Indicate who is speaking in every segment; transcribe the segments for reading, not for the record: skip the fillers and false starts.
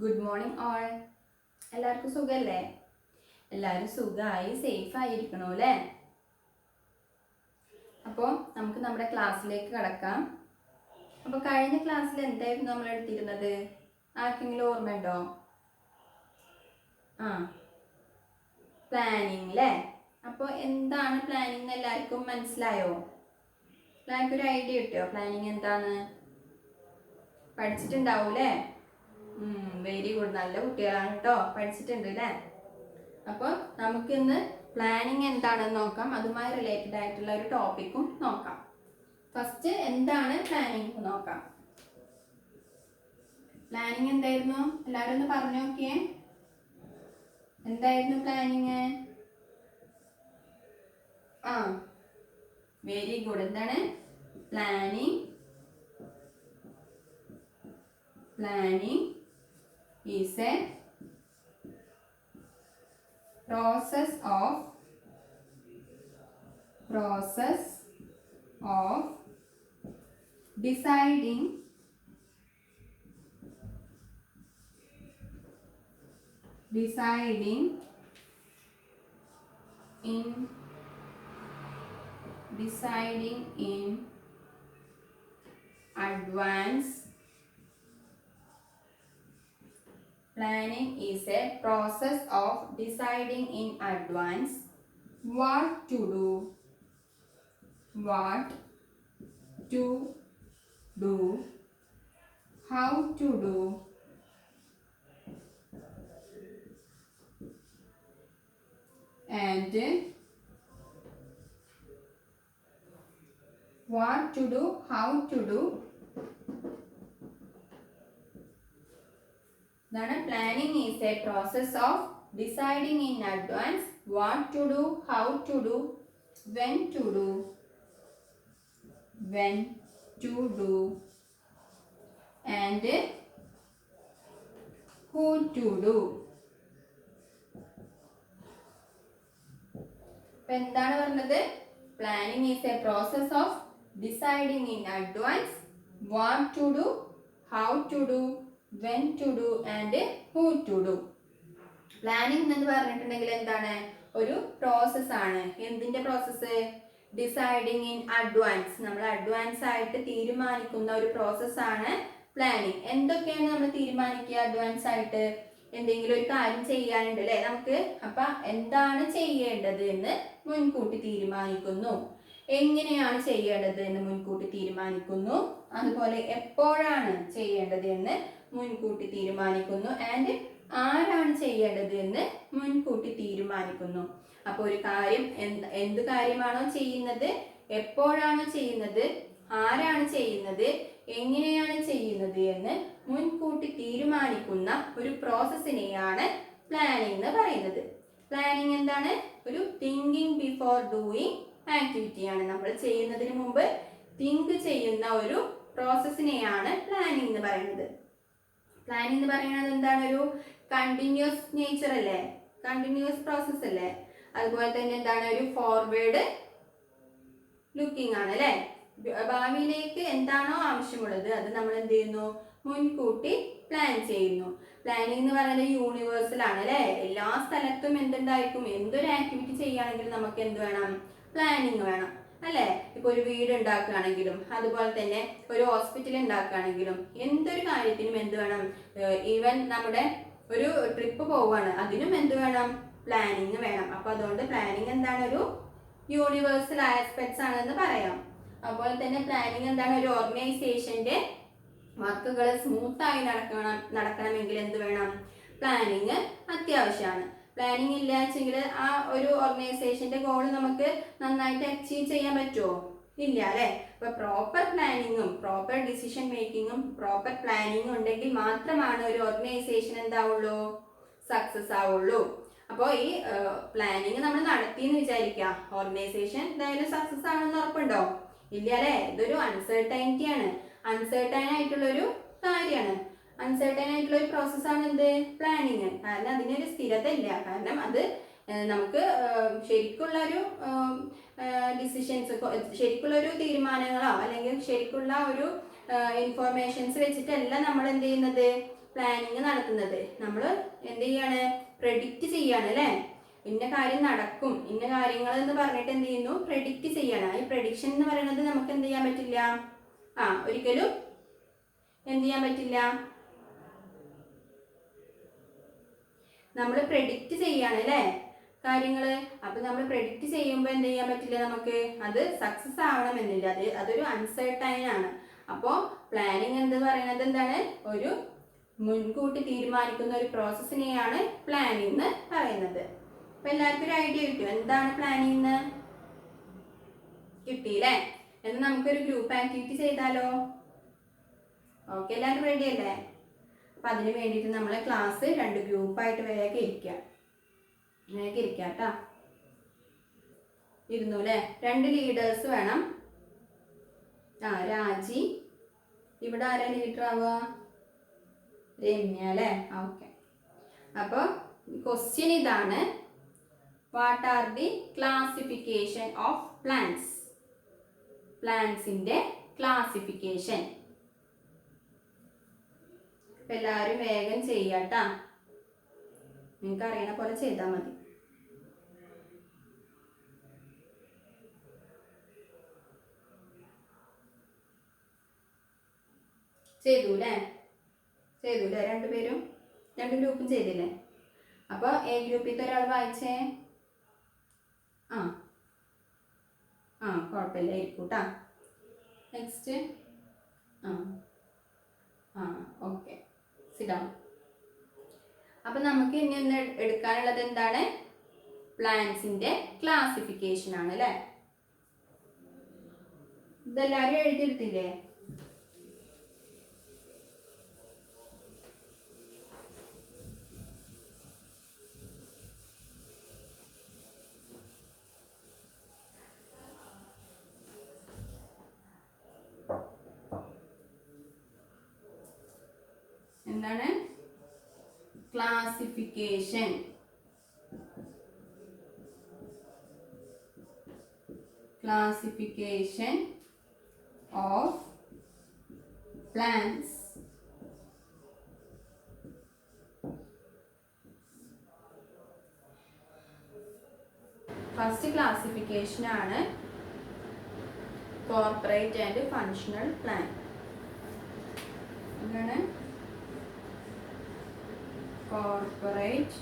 Speaker 1: Good morning all. എല്ലാവർക്കും സുഖമല്ലേ? എല്ലാവരും സുഖമായി സേഫ് ആയിരിക്കണോ അല്ലേ? അപ്പോൾ നമുക്ക് നമ്മുടെ ക്ലാസ്സിലേക്ക് കടക്കാം. അപ്പോൾ കഴിഞ്ഞ ക്ലാസ്സിൽ എന്തായിരുന്നു നമ്മൾ എടുത്തിരുന്നത്? ആർക്കെങ്കിലും ഓർമ്മയുണ്ടോ? പ്ലാനിങ് അല്ലേ? അപ്പോൾ എന്താണ് പ്ലാനിങ് എല്ലാവർക്കും മനസ്സിലായോ? എല്ലാവർക്കും ഒരു ഐഡിയ കിട്ടിയോ പ്ലാനിങ് എന്താണ്? പഠിച്ചിട്ടുണ്ടാവും അല്ലേ? വെരി ഗുഡ്, നല്ല കുട്ടികളാണ് കേട്ടോ, പഠിച്ചിട്ടുണ്ട് അല്ലേ? അപ്പോൾ നമുക്കിന്ന് പ്ലാനിങ് എന്താണെന്ന് നോക്കാം. അതുമായി റിലേറ്റഡ് ആയിട്ടുള്ള ഒരു ടോപ്പിക്കും നോക്കാം. ഫസ്റ്റ് എന്താണ് പ്ലാനിങ് നോക്കാം. പ്ലാനിങ് എന്തായിരുന്നു? എല്ലാവരും ഒന്ന് പറഞ്ഞു നോക്കിയേ. എന്തായിരുന്നു പ്ലാനിങ്? Very good. എന്താണ് planning? Planning is a process of deciding in advance. Planning is a process of deciding in advance what to do, how to do, and what to do, how to do. Planning is a process of deciding in advance what to do, how to do, when to do, and who to do. എന്താണ് പറഞ്ഞത്? Planning is a process of deciding in advance what to do, how to do, when to do and who to do. Planning എന്ന് പറഞ്ഞിട്ടുണ്ടെങ്കിൽ എന്താണ്? ഒരു process ആണ്. എന്തിന്റെ process? Deciding in advance. നമ്മൾ advance ആയിട്ട് തീരുമാനിക്കുന്ന ഒരു പ്രോസസ് ആണ് പ്ലാനിങ്. എന്തൊക്കെയാണ് നമ്മൾ തീരുമാനിക്കുക അഡ്വാൻസ് ആയിട്ട്? എന്തെങ്കിലും ഒരു കാര്യം ചെയ്യാനുണ്ട് അല്ലേ നമുക്ക്? അപ്പൊ എന്താണ് ചെയ്യേണ്ടത് എന്ന് മുൻകൂട്ടി തീരുമാനിക്കുന്നു. എങ്ങനെയാണ് ചെയ്യേണ്ടത് എന്ന് മുൻകൂട്ടി തീരുമാനിക്കുന്നു. അതുപോലെ എപ്പോഴാണ് ചെയ്യേണ്ടത് എന്ന് മുൻകൂട്ടി തീരുമാനിക്കുന്നു. ആൻഡ് ആരാണ് ചെയ്യേണ്ടത് എന്ന് മുൻകൂട്ടി തീരുമാനിക്കുന്നു. അപ്പോൾ ഒരു കാര്യം എന്ത് കാര്യമാണോ ചെയ്യുന്നത്, എപ്പോഴാണോ ചെയ്യുന്നത്, ആരാണ് ചെയ്യുന്നത്, എങ്ങനെയാണ് ചെയ്യുന്നത് എന്ന് മുൻകൂട്ടി തീരുമാനിക്കുന്ന ഒരു പ്രോസസ്സിനെയാണ് പ്ലാനിങ് എന്ന് പറയുന്നത്. പ്ലാനിങ് എന്താണ്? ഒരു തിങ്കിങ് ബിഫോർ ഡൂയിങ് ആക്ടിവിറ്റിയാണ്. നമ്മൾ ചെയ്യുന്നതിന് മുമ്പ് തിങ്ക് ചെയ്യുന്ന ഒരു പ്രോസസ്സിനെയാണ് പ്ലാനിങ് എന്ന് പറയുന്നത്. പ്ലാനിങ് എന്ന് പറയുന്നത് എന്താണ്? ഒരു കണ്ടിന്യൂസ് നേച്ചർ അല്ലേ, കണ്ടിന്യൂസ് പ്രോസസ് അല്ലേ. അതുപോലെ തന്നെ എന്താണ്? ഒരു ഫോർവേഡ് ലുക്കിംഗ് ആണ് അല്ലേ. ഭാവിയിലേക്ക് എന്താണോ ആവശ്യമുള്ളത് അത് നമ്മൾ എന്ത് ചെയ്യുന്നു? മുൻകൂട്ടി പ്ലാൻ ചെയ്യുന്നു. പ്ലാനിങ് എന്ന് പറയുന്നത് യൂണിവേഴ്സൽ ആണ് അല്ലേ. എല്ലാ സ്ഥലത്തും എന്തുണ്ടായിരിക്കും? എന്തൊരു ആക്ടിവിറ്റി ചെയ്യുകയാണെങ്കിലും നമുക്ക് എന്ത് വേണം? പ്ലാനിങ് വേണം അല്ലേ. ഇപ്പൊ ഒരു വീട് ഉണ്ടാക്കുകയാണെങ്കിലും, അതുപോലെ തന്നെ ഒരു ഹോസ്പിറ്റൽ ഉണ്ടാക്കുകയാണെങ്കിലും, എന്തൊരു കാര്യത്തിനും എന്ത് വേണം? ഈവൻ നമ്മുടെ ഒരു ട്രിപ്പ് പോവുകയാണ്, അതിനും എന്ത് വേണം? പ്ലാനിങ് വേണം. അപ്പൊ അതുകൊണ്ട് പ്ലാനിങ് എന്താണ്? ഒരു യൂണിവേഴ്സൽ ആസ്പെക്ട്സ് ആണെന്ന് പറയാം. അതുപോലെ തന്നെ പ്ലാനിങ് എന്താണ്? ഒരു ഓർഗനൈസേഷന്റെ വർക്കുകൾ സ്മൂത്തായി നടക്കണമെങ്കിൽ എന്ത് വേണം? പ്ലാനിങ് അത്യാവശ്യമാണ്. പ്ലാനിങ് ഇല്ലാച്ചെങ്കിൽ ആ ഒരു ഓർഗനൈസേഷന്റെ ഗോൾ നമുക്ക് നന്നായിട്ട് അച്ചീവ് ചെയ്യാൻ പറ്റുമോ? ഇല്ല അല്ലെ. അപ്പൊ പ്രോപ്പർ പ്ലാനിങ്ങും പ്രോപ്പർ ഡിസിഷൻ മേക്കിങ്ങും പ്രോപ്പർ പ്ലാനിങ്ങും ഉണ്ടെങ്കിൽ മാത്രമാണ് ഒരു ഓർഗനൈസേഷൻ എന്താവുള്ളൂ? സക്സസ് ആവുള്ളൂ. അപ്പോൾ ഈ പ്ലാനിങ് നമ്മൾ നടത്തിയെന്ന് വിചാരിക്കുക, ഓർഗനൈസേഷൻ എന്തായാലും സക്സസ് ആണെന്ന് ഉറപ്പുണ്ടോ? ഇല്ല അല്ലെ. ഇതൊരു അൺസർട്ടൈനിറ്റി ആണ്, അൺസർട്ടൈൻ ആയിട്ടുള്ള ഒരു കാര്യമാണ്, അൺസർട്ടൈൻ ആയിട്ടുള്ള ഒരു പ്രോസസ്സാണ് എന്ത്? പ്ലാനിങ്. കാരണം അതിനൊരു സ്ഥിരത ഇല്ല. കാരണം അത് നമുക്ക് ശരിക്കുള്ള ഒരു ഡിസിഷൻസ്, ശരിക്കുള്ള ഒരു തീരുമാനങ്ങളോ അല്ലെങ്കിൽ ശരിക്കുള്ള ഒരു ഇൻഫോർമേഷൻസ് വെച്ചിട്ടല്ല നമ്മൾ എന്ത് ചെയ്യുന്നത്? പ്ലാനിങ് നടത്തുന്നത്. നമ്മൾ എന്ത് ചെയ്യാണ്, പ്രെഡിക്റ്റ് ചെയ്യാണ് അല്ലേ. ഇന്ന കാര്യം നടക്കും, ഇന്ന കാര്യങ്ങൾ എന്ന് പറഞ്ഞിട്ട് എന്ത് ചെയ്യുന്നു, പ്രെഡിക്റ്റ് ചെയ്യാണ്. ഈ പ്രഡിക്ഷൻ എന്ന് പറയുന്നത് നമുക്ക് എന്ത് ചെയ്യാൻ പറ്റില്ല, ഒരിക്കലും എന്ത് ചെയ്യാൻ പറ്റില്ല, നമ്മൾ പ്രെഡിക്റ്റ് ചെയ്യാണ് അല്ലേ കാര്യങ്ങൾ. അപ്പൊ നമ്മൾ പ്രെഡിക്റ്റ് ചെയ്യുമ്പോൾ എന്ത് ചെയ്യാൻ പറ്റില്ല, നമുക്ക് അത് സക്സസ് ആവണമെന്നില്ല. അതൊരു അൺസർട്ടൈൻ ആണ്. അപ്പോൾ പ്ലാനിങ് എന്ന് പറയുന്നത് എന്താണ്, ഒരു മുൻകൂട്ടി തീരുമാനിക്കുന്ന ഒരു പ്രോസസ്സിനെയാണ് പ്ലാനിങ് എന്ന് പറയുന്നത്. അപ്പൊ എല്ലാവർക്കും ഒരു ഐഡിയ കിട്ടും എന്താണ് പ്ലാനിങ് എന്ന്, കിട്ടിയില്ലേ? എന്ന് നമുക്കൊരു ഗ്രൂപ്പ് ആക്ടിവിറ്റി ചെയ്താലോ? ഓക്കെ, എല്ലാവരും റെഡി അല്ലേ? അപ്പൊ അതിന് വേണ്ടിയിട്ട് നമ്മൾ ക്ലാസ് 2 ഗ്രൂപ്പായിട്ട് വേഗം ഇരിക്കാം കേട്ടോ. ഇരുന്നു അല്ലേ? 2 ലീഡേഴ്സ് വേണം. രാജി, ഇവിടെ ആരാ ലീഡർ ആവുക, രമ്യ അല്ലേ? ഓക്കെ. അപ്പോൾ ക്വസ്റ്റ്യൻ ഇതാണ്, what are the classification of plants? പ്ലാന്റ്സിന്റെ ക്ലാസിഫിക്കേഷൻ. എല്ലാവരും വേഗം ചെയ്യാട്ടാ, നിങ്ങൾക്ക് അറിയണ പോലെ ചെയ്താൽ മതി. ചെയ്തൂല്ലേ 2 പേരും 2 ഗ്രൂപ്പും ചെയ്തില്ലേ? അപ്പോൾ എ ഗ്രൂപ്പിലത്തെ ഒരാൾ വായിച്ചേ. കുഴപ്പമില്ല, ഇരിക്കൂട്ടാ. നെക്സ്റ്റ്. Okay, sit down. അപ്പം നമുക്ക് ഇനി ഒന്ന് എടുക്കാനുള്ളത് എന്താണ്, പ്ലാന്റ്സിന്റെ ക്ലാസിഫിക്കേഷൻ ആണ് അല്ലേ? ഇതെല്ലാവരും എഴുതിയെടുത്തില്ലേ? എന്താണ് classification? Classification of plants. First classification ആണ് കോർപ്പറേറ്റ് ആൻഡ് ഫങ്ഷണൽ പ്ലാൻ. എന്താണ് corporate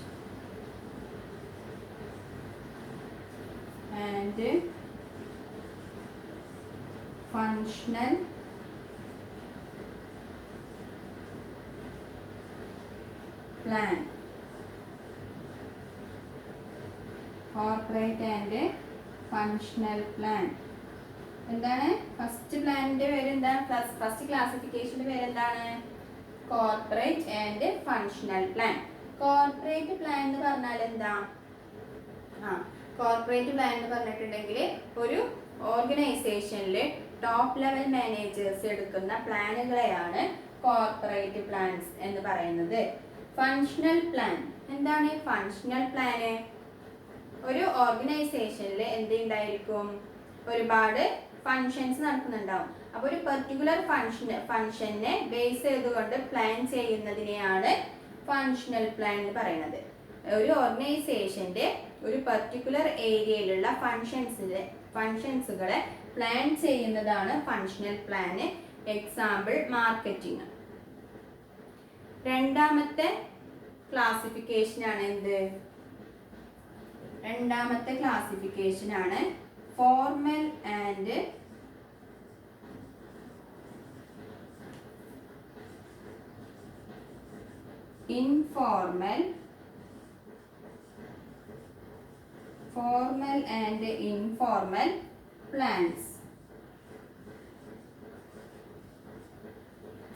Speaker 1: and functional plan. Corporate and functional plan. എന്താണ് ഫസ്റ്റ് പ്ലാനിന്റെ പേര്? എന്താ ഫസ്റ്റ് ക്ലാസിഫിക്കേഷന്റെ പേര്? എന്താണ് corporate and functional plan. Corporate plan എന്ന് പറഞ്ഞാൽ എന്താ? കോർപ്പറേറ്റ് പ്ലാൻ എന്ന് പറഞ്ഞിട്ടുണ്ടെങ്കിൽ ഒരു ഓർഗനൈസേഷനിൽ ടോപ്പ് ലെവൽ മാനേജേഴ്സ് എടുക്കുന്ന പ്ലാനുകളെയാണ് കോർപ്പറേറ്റ് പ്ലാൻസ് എന്ന് പറയുന്നത്. ഫങ്ഷണൽ പ്ലാൻ എന്താണ്? ഫങ്ഷണൽ പ്ലാന് ഒരു ഓർഗനൈസേഷനിൽ എന്തുണ്ടായിരിക്കും, ഒരുപാട് ഫങ്ഷൻസ് നടക്കുന്നുണ്ടാവും. അപ്പോൾ ഒരു പെർട്ടിക്കുലർ ഫങ്ഷനെ ബേസ് ചെയ്തുകൊണ്ട് പ്ലാൻ ചെയ്യുന്നതിനെയാണ് ഫങ്ഷണൽ പ്ലാൻ എന്ന് പറയുന്നത്. ഒരു ഓർഗനൈസേഷന്റെ ഒരു പെർട്ടിക്കുലർ ഏരിയയിലുള്ള ഫങ്ഷൻസുകളെ പ്ലാൻ ചെയ്യുന്നതാണ് ഫങ്ഷണൽ പ്ലാന്. Example marketing. രണ്ടാമത്തെ ക്ലാസിഫിക്കേഷനാണ് എന്ത്? രണ്ടാമത്തെ ക്ലാസിഫിക്കേഷനാണ് formal and informal. Formal and informal plans.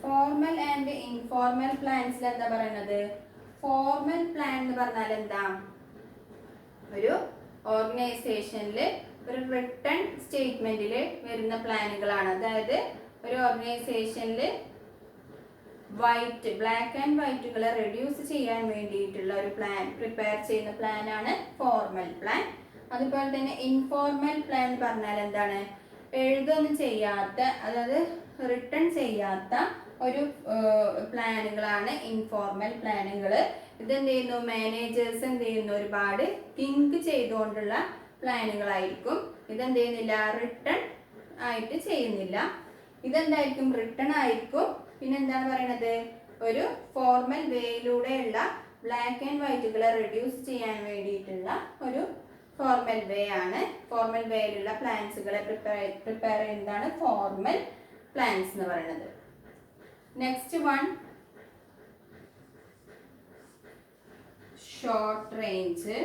Speaker 1: Formal and informal plans എന്താ പറയുന്നത്? ഫോർമൽ പ്ലാൻ എന്ന് പറഞ്ഞാൽ എന്താ? ഒരു ഓർഗനൈസേഷനിൽ ഒരു റിട്ടൺ സ്റ്റേറ്റ്മെന്റിൽ വരുന്ന പ്ലാനുകളാണ്. അതായത് ഒരു ഓർഗനൈസേഷനിൽ ബ്ലാക്ക് ആൻഡ് വൈറ്റുകളെ റെഡ്യൂസ് ചെയ്യാൻ വേണ്ടിയിട്ടുള്ള ഒരു പ്ലാൻ പ്രിപ്പയർ ചെയ്യുന്ന പ്ലാനാണ് ഫോർമൽ പ്ലാൻ. അതുപോലെ തന്നെ ഇൻഫോർമൽ പ്ലാൻ പറഞ്ഞാൽ എന്താണ്? എഴുതൊന്നും ചെയ്യാത്ത, അതായത് റിട്ടേൺ ചെയ്യാത്ത ഒരു പ്ലാനുകളാണ് ഇൻഫോർമൽ പ്ലാനുകൾ. ഇതെന്ത് ചെയ്യുന്നു, മാനേജേഴ്സ് എന്ത് ചെയ്യുന്നു, ഒരുപാട് തിങ്ക് ചെയ്തുകൊണ്ടുള്ള പ്ലാനുകളായിരിക്കും. ഇതെന്ത് ചെയ്യുന്നില്ല, റിട്ടേൺ ആയിട്ട് ചെയ്യുന്നില്ല. ഇതെന്തായിരിക്കും, റിട്ടേൺ ആയിരിക്കും. പിന്നെ എന്താണ് പറയണത്, ഒരു ഫോർമൽ വേയിലൂടെയുള്ള ബ്ലാക്ക് ആൻഡ് വൈറ്റുകളെ റെഡ്യൂസ് ചെയ്യാൻ വേണ്ടിയിട്ടുള്ള ഒരു ഫോർമൽ വേ ആണ്. ഫോർമൽ വേയിലുള്ള പ്ലാൻസുകളെ പ്രിപ്പയർ ചെയ്യുന്നതാണ് ഫോർമൽ പ്ലാൻസ് എന്ന് പറയുന്നത്. Next one, short range.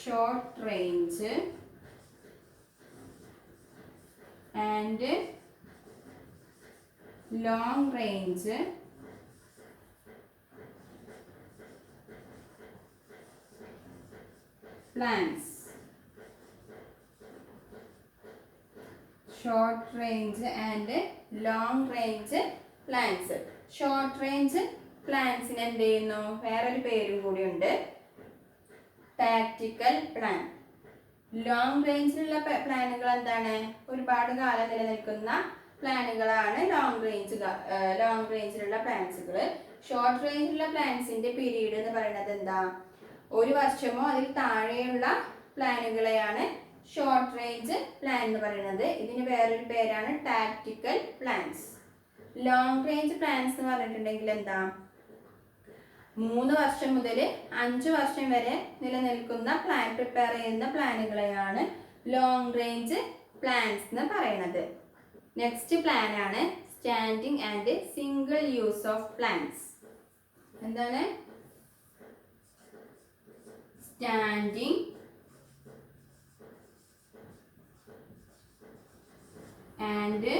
Speaker 1: Short range and long range plans. Short range and long range plans. Short range പ്ലാൻസിന് എന്ത് ചെയ്യുന്നു, വേറൊരു പേരും കൂടി ഉണ്ട്, ടാക്ടിക്കൽ പ്ലാൻ. ലോങ് റേഞ്ചിലുള്ള പ്ലാനുകൾ എന്താണ്, ഒരുപാട് കാലം നിലനിൽക്കുന്ന പ്ലാനുകളാണ് ലോങ് റേഞ്ചിലുള്ള പ്ലാൻസുകൾ. ഷോർട്ട് റേഞ്ചിലുള്ള പ്ലാൻസിന്റെ പീരീഡ് എന്ന് പറയുന്നത് എന്താ, ഒരു വർഷമോ അതിൽ താഴെയുള്ള പ്ലാനുകളെയാണ് ഷോർട്ട് റേഞ്ച് പ്ലാൻ എന്ന് പറയുന്നത്. ഇതിന് വേറൊരു പേരാണ് tactical plans. Long range plans എന്ന് പറഞ്ഞിട്ടുണ്ടെങ്കിൽ എന്താ, 3 വർഷം മുതൽ 5 വർഷം വരെ നിലനിൽക്കുന്ന പ്രിപ്പയർ ചെയ്യുന്ന പ്ലാനുകളെയാണ് ലോങ് റേഞ്ച് പ്ലാൻസ് എന്ന് പറയുന്നത്. നെക്സ്റ്റ് പ്ലാൻ ആണ് standing and single use of plans. എന്താണ്, standing and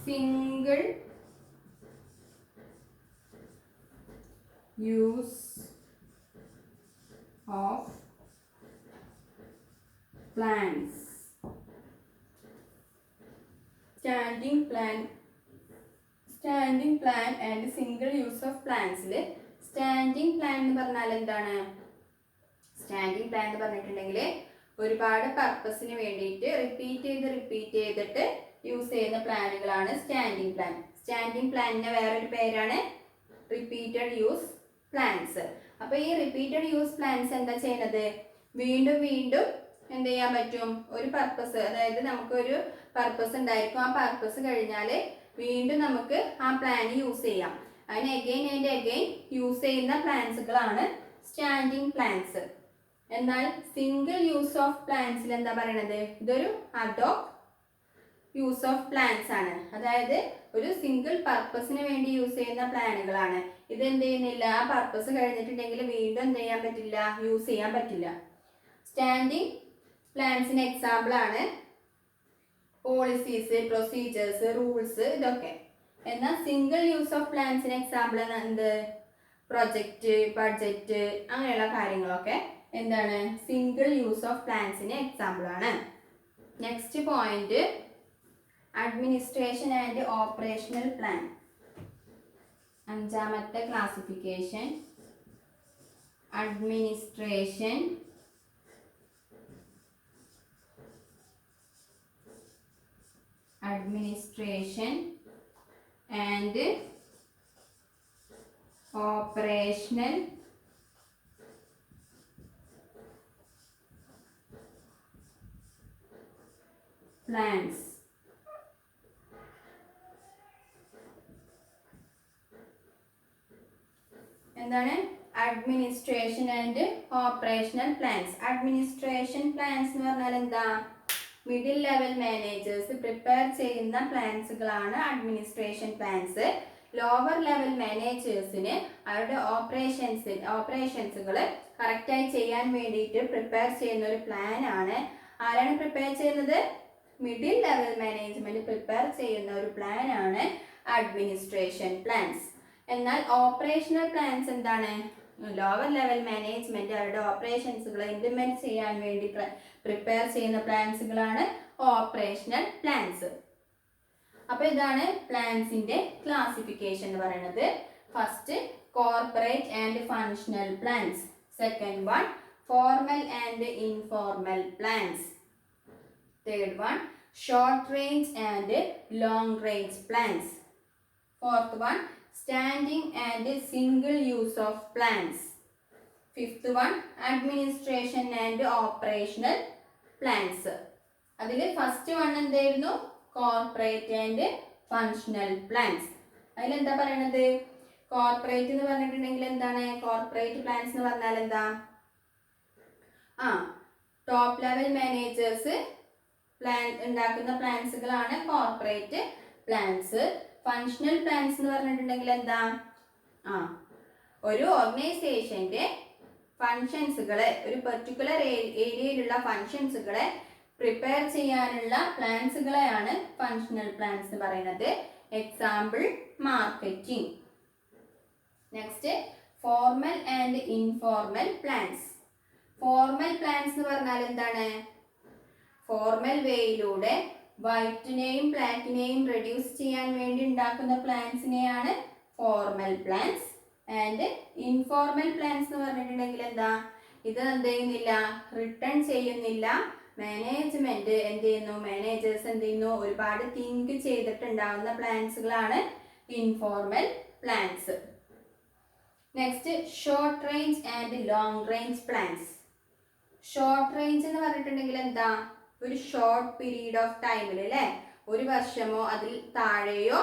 Speaker 1: single use of plants. Standing plan and single use of plants. Standing plan എന്ന് പറഞ്ഞാൽ എന്താണ്, സ്റ്റാൻഡിങ് പ്ലാൻ എന്ന് പറഞ്ഞിട്ടുണ്ടെങ്കിൽ ഒരുപാട് പർപ്പസിന് വേണ്ടിയിട്ട് റിപ്പീറ്റ് ചെയ്തിട്ട് യൂസ് ചെയ്യുന്ന പ്ലാനുകളാണ് സ്റ്റാൻഡിങ് പ്ലാൻ. സ്റ്റാൻഡിങ് പ്ലാനിന്റെ വേറൊരു പേരാണ് റിപ്പീറ്റഡ് യൂസ് പ്ലാൻസ്. അപ്പോൾ ഈ റിപ്പീറ്റഡ് യൂസ് പ്ലാൻസ് എന്താ ചെയ്യുന്നത്, വീണ്ടും എന്ത് ചെയ്യാൻ പറ്റും, ഒരു പർപ്പസ്, അതായത് നമുക്കൊരു പർപ്പസ് ഉണ്ടായിരിക്കും, ആ പർപ്പസ് കഴിഞ്ഞാൽ വീണ്ടും നമുക്ക് ആ പ്ലാൻ യൂസ് ചെയ്യാം. അതിന് അഗെയിൻ ആൻഡ് അഗെയിൻ യൂസ് ചെയ്യുന്ന പ്ലാൻസുകളാണ് സ്റ്റാൻഡിങ് പ്ലാൻസ്. എന്നാൽ സിംഗിൾ യൂസ് ഓഫ് പ്ലാൻസിൽ എന്താ പറയണത്, ഇതൊരു അഡോക് യൂസ് ഓഫ് പ്ലാൻസ് ആണ്. അതായത് ഒരു സിംഗിൾ പർപ്പസിന് വേണ്ടി യൂസ് ചെയ്യുന്ന പ്ലാനുകളാണ്. ഇത് എന്ത് ചെയ്യുന്നില്ല, ആ പർപ്പസ് കഴിഞ്ഞിട്ടുണ്ടെങ്കിൽ വീണ്ടും എന്ത് ചെയ്യാൻ പറ്റില്ല, യൂസ് ചെയ്യാൻ പറ്റില്ല. സ്റ്റാൻഡിങ് പ്ലാൻസിന് എക്സാമ്പിൾ ആണ് പോളിസീസ്, പ്രൊസീജിയേഴ്സ്, റൂൾസ്, ഇതൊക്കെ. എന്നാൽ സിംഗിൾ യൂസ് ഓഫ് പ്ലാൻസിന് എക്സാമ്പിൾ എന്ത്, പ്രൊജക്റ്റ്, ബഡ്ജറ്റ്, അങ്ങനെയുള്ള കാര്യങ്ങളൊക്കെ എന്താണ്, സിംഗിൾ യൂസ് ഓഫ് പ്ലാൻസിന് എക്സാമ്പിൾ ആണ്. Next point, administration and operational plan. അഞ്ചാമത്തെ classification, administration and operational plans. എന്താണ്, administration and operational plans. Administration plans എന്ന് പറഞ്ഞാൽ എന്താ, മിഡിൽ ലെവൽ മാനേജേഴ്സ് പ്രിപ്പയർ ചെയ്യുന്ന പ്ലാൻസുകളാണ് അഡ്മിനിസ്ട്രേഷൻ പ്ലാൻസ്. ലോവർ ലെവൽ മാനേജേഴ്സിന് അവരുടെ ഓപ്പറേഷൻസുകൾ കറക്റ്റായി ചെയ്യാൻ വേണ്ടിയിട്ട് പ്രിപ്പയർ ചെയ്യുന്ന ഒരു പ്ലാൻ ആണ്. ആരാണ് പ്രിപ്പയർ ചെയ്യുന്നത്, മിഡിൽ ലെവൽ മാനേജ്മെന്റ് പ്രിപ്പയർ ചെയ്യുന്ന ഒരു പ്ലാൻ ആണ് അഡ്മിനിസ്ട്രേഷൻ പ്ലാൻസ്. എന്നാൽ ഓപ്പറേഷണൽ പ്ലാൻസ് എന്താണ്, ലോവർ ലെവൽ മാനേജ്മെന്റ് അവരുടെ ഓപ്പറേഷൻസുകൾ ഇംപ്ലിമെന്റ് ചെയ്യാൻ വേണ്ടി പ്രിപ്പയർ ചെയ്യുന്ന പ്ലാൻസുകളാണ് ഓപ്പറേഷണൽ പ്ലാൻസ്. അപ്പോൾ ഇതാണ് പ്ലാൻസിന്റെ ക്ലാസിഫിക്കേഷൻ എന്ന് പറയുന്നത്. First, corporate and functional plans. Second one, formal and informal plans. Third one, short range and long range plans. Fourth one, standing and single use of plans. Fifth one, administration and operational plans. അതിൽ first one എന്തായിരുന്നു? Corporate and functional plans. അതിലെന്താ പറയണത്? Corporate എന്ന് പറഞ്ഞിട്ടുണ്ടെങ്കിൽ എന്താണ്? Corporate plans എന്ന് പറഞ്ഞാൽ എന്താ? ടോപ്പ് ലെവൽ മാനേജേഴ്സ് പ്ലാൻ ഉണ്ടാക്കുന്ന പ്ലാൻസുകളാണ് കോർപ്പറേറ്റ് പ്ലാൻസ്. ഫങ്ഷണൽ പ്ലാൻസ് എന്ന് പറഞ്ഞിട്ടുണ്ടെങ്കിൽ എന്താ? ഒരു ഓർഗനൈസേഷന്റെ ഫങ്ഷൻസുകളെ, ഒരു പെർട്ടിക്കുലർ ഏരിയയിലുള്ള ഫങ്ഷൻസുകളെ പ്രിപ്പയർ ചെയ്യാനുള്ള പ്ലാൻസുകളെയാണ് ഫങ്ഷണൽ പ്ലാൻസ് എന്ന് പറയുന്നത്. Example marketing. Next, formal and informal plans. Formal plans എന്ന് പറഞ്ഞാൽ എന്താണ്? ഫോർമൽ വേയിലൂടെ വൈറ്റിനെയും ബ്ലാക്കിനെയും റെഡ്യൂസ് ചെയ്യാൻ വേണ്ടി ഉണ്ടാക്കുന്ന പ്ലാൻസിനെയാണ് formal plans. And informal plans എന്ന് പറഞ്ഞിട്ടുണ്ടെങ്കിൽ എന്താ? ഇത് എന്ത് ചെയ്യുന്നില്ല? റിട്ടേൺ ചെയ്യുന്നില്ല. മാനേജ്മെന്റ് എന്ത് ചെയ്യുന്നു? മാനേജേഴ്സ് എന്ത് ചെയ്യുന്നു? ഒരുപാട് തിങ്ക് ചെയ്തിട്ടുണ്ടാവുന്ന പ്ലാൻസുകളാണ് informal plans. Next, short range and long range plans. Short range എന്ന് പറഞ്ഞിട്ടുണ്ടെങ്കിൽ എന്താ? ഒരു ഷോർട്ട് പീരീഡ് ഓഫ് ടൈമിൽ, അല്ലേ, ഒരു വർഷമോ അതിൽ താഴെയോ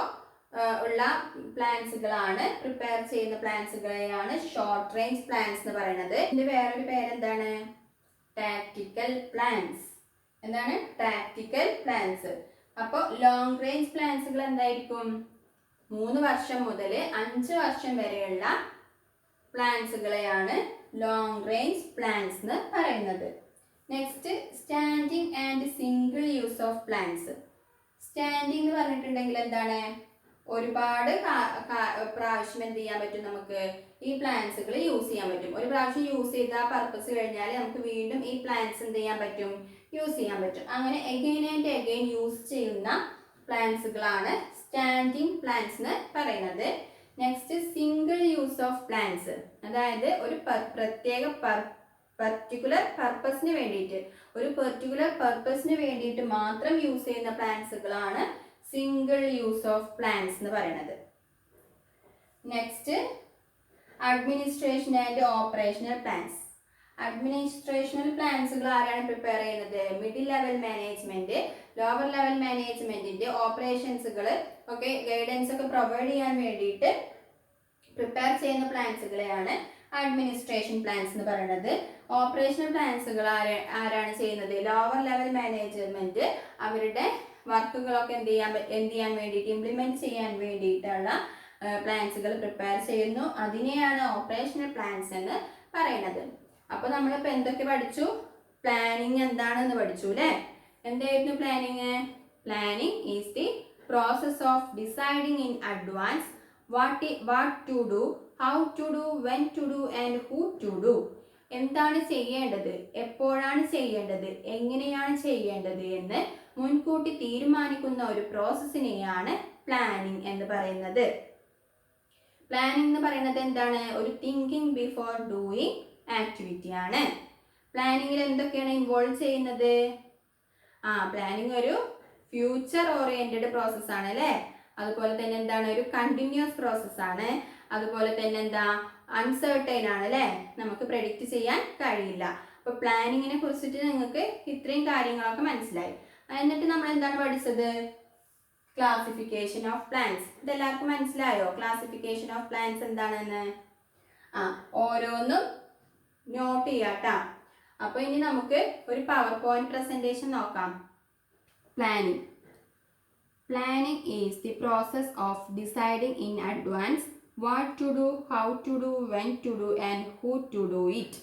Speaker 1: ഉള്ള പ്ലാൻസുകളാണ്, പ്രിപ്പയർ ചെയ്യുന്ന പ്ലാൻസുകളെയാണ് ഷോർട്ട് റേഞ്ച് പ്ലാൻസ് എന്ന് പറയുന്നത്. ഇതിന്റെ വേറൊരു പേരെന്താണ്? Tactical plans. എന്താണ്? Tactical plans. അപ്പോൾ ലോങ് റേഞ്ച് പ്ലാൻസുകൾ എന്തായിരിക്കും? 3 വർഷം മുതൽ 5 വർഷം വരെയുള്ള പ്ലാൻസുകളെയാണ് ലോങ് റേഞ്ച് പ്ലാൻസ് എന്ന് പറയുന്നത്. Next, standing and single use of plans. Standing എന്ന് പറഞ്ഞിട്ടുണ്ടെങ്കിൽ എന്താണ്? ഒരുപാട് പ്രാവശ്യം എന്ത് ചെയ്യാൻ പറ്റും? നമുക്ക് ഈ പ്ലാൻസുകൾ യൂസ് ചെയ്യാൻ പറ്റും. ഒരു പ്രാവശ്യം യൂസ് ചെയ്ത പർപ്പസ് കഴിഞ്ഞാൽ നമുക്ക് വീണ്ടും ഈ പ്ലാൻസ് എന്ത് ചെയ്യാൻ പറ്റും? യൂസ് ചെയ്യാൻ പറ്റും. അങ്ങനെ എഗെയിൻ ആൻഡ് എഗെയിൻ യൂസ് ചെയ്യുന്ന പ്ലാൻസുകളാണ് സ്റ്റാൻഡിങ് പ്ലാൻസ് എന്ന് പറയുന്നത്. Next, single use of plans. അതായത് ഒരു പ്രത്യേക പർട്ടിക്കുലർ പർപ്പസിന് വേണ്ടിയിട്ട്, ഒരു പെർട്ടിക്കുലർ പർപ്പസിന് വേണ്ടിയിട്ട് മാത്രം യൂസ് ചെയ്യുന്ന പ്ലാൻസുകളാണ് സിംഗിൾ യൂസ് ഓഫ് പ്ലാൻസ് എന്ന് പറയുന്നത്. Next, administration and operational plans. Administrational പ്ലാൻസുകൾ ആരാണ് പ്രിപ്പയർ ചെയ്യുന്നത്? Middle level management, lower level മാനേജ്മെന്റിന്റെ ഓപ്പറേഷൻസുകൾ ഒക്കെ ഗൈഡൻസ് ഒക്കെ പ്രൊവൈഡ് ചെയ്യാൻ വേണ്ടിയിട്ട് പ്രിപ്പയർ ചെയ്യുന്ന പ്ലാൻസുകളെയാണ് അഡ്മിനിസ്ട്രേഷൻ പ്ലാൻസ് എന്ന് പറയുന്നത്. ഓപ്പറേഷണൽ പ്ലാൻസുകൾ ആരാണ് ചെയ്യുന്നത്? ലോവർ ലെവൽ മാനേജ്മെന്റ് അവരുടെ വർക്കുകളൊക്കെ എന്ത് ചെയ്യാൻ വേണ്ടിയിട്ട്, ഇംപ്ലിമെന്റ് ചെയ്യാൻ വേണ്ടിയിട്ടുള്ള പ്ലാൻസുകൾ പ്രിപ്പയർ ചെയ്യുന്നു. അതിനെയാണ് ഓപ്പറേഷണൽ പ്ലാൻസ് എന്ന് പറയുന്നത്. അപ്പോൾ നമ്മളിപ്പോൾ എന്തൊക്കെ പഠിച്ചു? പ്ലാനിങ് എന്താണെന്ന് പഠിച്ചു, അല്ലേ? എന്തായിരുന്നു planning? Planning is the process of deciding in advance what to do, how to do, when to do and who to do. എന്താണ് ചെയ്യേണ്ടത്, എപ്പോഴാണ് ചെയ്യേണ്ടത്, എങ്ങനെയാണ് ചെയ്യേണ്ടത് എന്ന് മുൻകൂട്ടി തീരുമാനിക്കുന്ന ഒരു പ്രോസസ്സിനെയാണ് പ്ലാനിങ് എന്ന് പറയുന്നത്. പ്ലാനിങ് എന്ന് പറയുന്നത് എന്താണ്? ഒരു തിങ്കിങ് ബിഫോർ ഡൂയിങ് ആക്ടിവിറ്റി ആണ്. പ്ലാനിങ്ങിൽ എന്തൊക്കെയാണ് ഇൻവോൾവ് ചെയ്യുന്നത്? പ്ലാനിങ് ഒരു ഫ്യൂച്ചർ ഓറിയന്റഡ് പ്രോസസ് ആണ്, അല്ലേ? അതുപോലെ തന്നെ എന്താണ്? ഒരു കണ്ടിന്യൂസ് പ്രോസസ് ആണ്. അതുപോലെ തന്നെ എന്താ? അൺസർട്ടൈൻ ആണ്, അല്ലേ? നമുക്ക് പ്രെഡിക്റ്റ് ചെയ്യാൻ കഴിയില്ല. അപ്പോൾ പ്ലാനിങ്ങിനെ കുറിച്ചിട്ട് നിങ്ങൾക്ക് ഇത്രയും കാര്യങ്ങളൊക്കെ മനസ്സിലായി. എന്നിട്ട് നമ്മൾ എന്താണ് പഠിച്ചത്? Classification of plans. ഇതെല്ലാവർക്കും മനസ്സിലായോ? ക്ലാസിഫിക്കേഷൻ ഓഫ് പ്ലാൻസ് എന്താണെന്ന്? ഓരോന്നും നോട്ട് ചെയ്യാട്ടാ. അപ്പോൾ ഇനി നമുക്ക് ഒരു പവർ പോയിന്റ് പ്രസന്റേഷൻ നോക്കാം. Planning. Planning is the process of deciding in advance what to do, how to do, when to do and who to do it.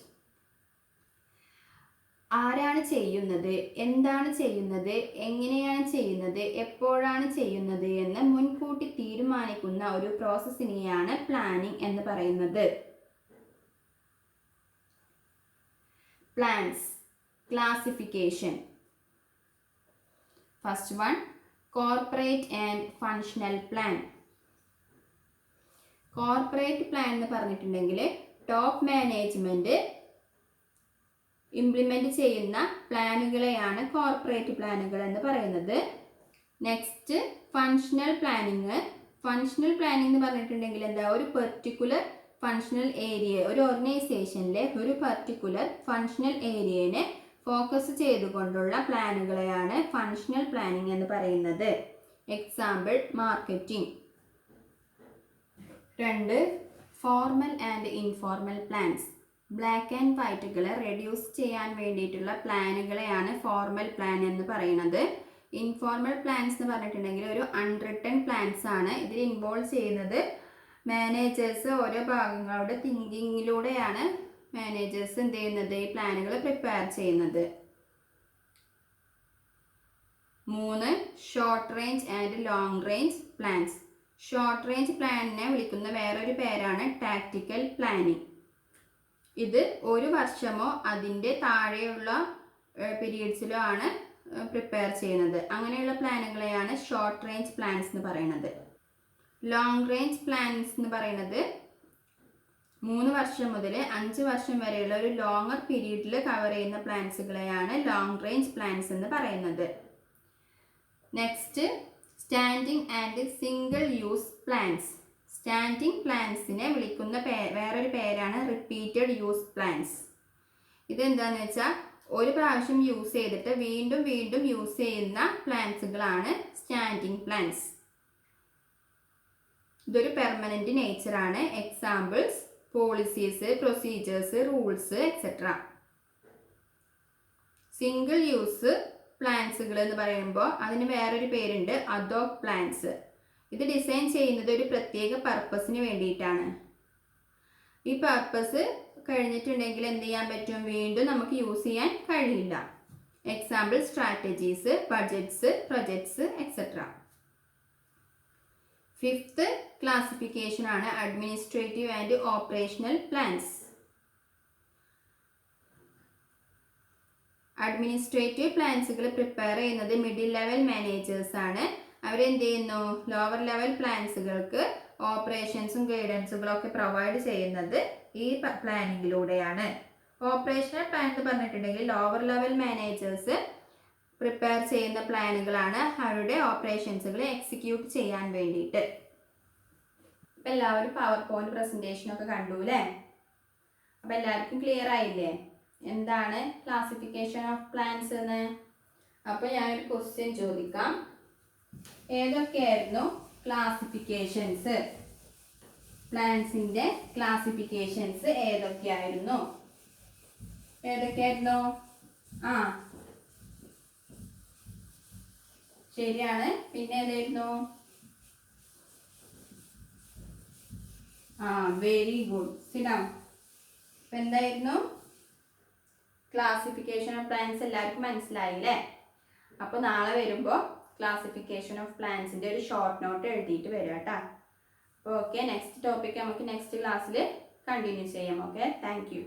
Speaker 1: ആരാണ് ചെയ്യുന്നത്, എന്താണ് ചെയ്യുന്നത്, എങ്ങനെയാണ് ചെയ്യുന്നത്, എപ്പോഴാണ് ചെയ്യുന്നത് എന്ന് മുൻകൂട്ടി തീരുമാനിക്കുന്ന ഒരു പ്രോസസ്സിനെയാണ് പ്ലാനിംഗ് എന്ന് പറയുന്നത്. Plans. Classification. First one, corporate and functional plan. Corporate plan എന്ന് പറഞ്ഞിട്ടുണ്ടെങ്കിൽ ടോപ്പ് മാനേജ്മെന്റ് ഇംപ്ലിമെൻറ്റ് ചെയ്യുന്ന പ്ലാനുകളെയാണ് കോർപ്പറേറ്റ് പ്ലാനുകൾ എന്ന് പറയുന്നത്. Next functional planning. Functional planning എന്ന് പറഞ്ഞിട്ടുണ്ടെങ്കിൽ എന്താ, ഒരു പെർട്ടിക്കുലർ ഫങ്ഷണൽ ഏരിയ, ഒരു ഓർഗനൈസേഷനിലെ ഒരു പർട്ടിക്കുലർ ഫങ്ഷണൽ ഏരിയനെ ഫോക്കസ് ചെയ്തുകൊണ്ടുള്ള പ്ലാനുകളെയാണ് ഫങ്ഷണൽ പ്ലാനിങ് എന്ന് പറയുന്നത്. Example marketing. 2 formal and informal plans. Black and വൈറ്റുകളെ റെഡ്യൂസ് ചെയ്യാൻ വേണ്ടിയിട്ടുള്ള പ്ലാനുകളെയാണ് ഫോർമൽ പ്ലാൻ എന്ന് പറയുന്നത്. ഇൻഫോർമൽ പ്ലാൻസ് എന്ന് പറഞ്ഞിട്ടുണ്ടെങ്കിൽ ഒരു അൺറിട്ടൺ പ്ലാൻസ് ആണ്. ഇതിൽ ഇൻവോൾവ് ചെയ്യുന്നത് മാനേജേഴ്സ് ഓരോ ഭാഗങ്ങളുടെ തിങ്കിങ്ങിലൂടെയാണ് മാനേജേഴ്സ് എന്ത് ചെയ്യുന്നത്, ഈ പ്ലാനുകൾ പ്രിപ്പയർ ചെയ്യുന്നത്. 3 short range and long range plans. Short range പ്ലാനിനെ വിളിക്കുന്ന വേറൊരു പേരാണ് ടാക്റ്റിക്കൽ പ്ലാനിങ്. ഇത് ഒരു വർഷമോ അതിൻ്റെ താഴെയുള്ള പീരീഡ്സിലോ ആണ് പ്രിപ്പയർ ചെയ്യുന്നത്. അങ്ങനെയുള്ള പ്ലാനുകളെയാണ് ഷോർട്ട് റേഞ്ച് പ്ലാൻസ് എന്ന് പറയുന്നത്. ലോങ് റേഞ്ച് പ്ലാൻസ് എന്ന് പറയുന്നത് 3 വർഷം മുതൽ 5 വർഷം വരെയുള്ള ഒരു ലോങ്ങർ പീരീഡിൽ കവർ ചെയ്യുന്ന പ്ലാൻസുകളെയാണ് ലോങ് റേഞ്ച് പ്ലാൻസ് എന്ന് പറയുന്നത്. Next standing and single use plans. Standing പ്ലാൻസിനെ വിളിക്കുന്ന വേറൊരു പേരാണ് റിപ്പീറ്റഡ് യൂസ് പ്ലാൻസ്. ഇതെന്താണെന്ന് വെച്ചാൽ ഒരു പ്രാവശ്യം യൂസ് ചെയ്തിട്ട് വീണ്ടും വീണ്ടും യൂസ് ചെയ്യുന്ന പ്ലാൻസുകളാണ് സ്റ്റാൻഡിംഗ് പ്ലാൻസ്. ഇതൊരു പെർമനന്റ് നേച്ചറാണ്. Examples policies, procedures, rules etcetera. Single use പ്ലാൻസുകൾ എന്ന് പറയുമ്പോൾ അതിന് വേറൊരു പേരുണ്ട്, അഡോക് പ്ലാൻസ്. ഇത് ഡിസൈൻ ചെയ്യുന്നത് ഒരു പ്രത്യേക പർപ്പസിന് വേണ്ടിയിട്ടാണ്. ഈ പർപ്പസ് കഴിഞ്ഞിട്ടുണ്ടെങ്കിൽ എന്ത് ചെയ്യാൻ പറ്റും, വീണ്ടും നമുക്ക് യൂസ് ചെയ്യാൻ കഴിയില്ല. Example strategies, budgets, projects etcetera. 5th classification ആണ് administrative and operational plans. Administrative പ്ലാൻസുകൾ പ്രിപ്പയർ ചെയ്യുന്നത് മിഡിൽ ലെവൽ മാനേജേഴ്സ് ആണ്. അവരെന്ത് ചെയ്യുന്നു, ലോവർ ലെവൽ പ്ലാൻസുകൾക്ക് ഓപ്പറേഷൻസും ഗൈഡൻസുകളും ഒക്കെ പ്രൊവൈഡ് ചെയ്യുന്നത് ഈ പ്ലാനിങ്ങിലൂടെയാണ്. ഓപ്പറേഷണൽ പ്ലാൻ എന്ന് പറഞ്ഞിട്ടുണ്ടെങ്കിൽ ലോവർ ലെവൽ മാനേജേഴ്സ് പ്രിപ്പയർ ചെയ്യുന്ന പ്ലാനുകളാണ് അവരുടെ ഓപ്പറേഷൻസുകൾ എക്സിക്യൂട്ട് ചെയ്യാൻ വേണ്ടിയിട്ട്. അപ്പം എല്ലാവരും പവർ പോയിന്റ് പ്രസൻറ്റേഷനൊക്കെ കണ്ടു അല്ലേ? അപ്പം എല്ലാവർക്കും ക്ലിയർ ആയില്ലേ എന്താണ് ക്ലാസിഫിക്കേഷൻ ഓഫ് പ്ലാൻസ് എന്ന്? അപ്പോൾ ഞാനൊരു ക്വസ്റ്റ്യൻ ചോദിക്കാം. ഏതൊക്കെയായിരുന്നു ക്ലാസിഫിക്കേഷൻസ്? പ്ലാൻസിൻ്റെ ക്ലാസിഫിക്കേഷൻസ് ഏതൊക്കെയായിരുന്നു? ശരിയാണ്. പിന്നെ ഏതായിരുന്നു? Very good. സിഡം. അപ്പം എന്തായിരുന്നു ക്ലാസിഫിക്കേഷൻ ഓഫ് പ്ലാൻസ്? എല്ലാവർക്കും മനസ്സിലായില്ലേ? അപ്പോൾ നാളെ വരുമ്പോൾ ക്ലാസിഫിക്കേഷൻ ഓഫ് പ്ലാൻസിൻ്റെ ഒരു ഷോർട്ട് നോട്ട് എഴുതിയിട്ട് വരിക കേട്ടോ. അപ്പോൾ ഓക്കെ, നെക്സ്റ്റ് ടോപ്പിക്ക് നമുക്ക് നെക്സ്റ്റ് ക്ലാസ്സിൽ കണ്ടിന്യൂ ചെയ്യാം. Okay, thank you.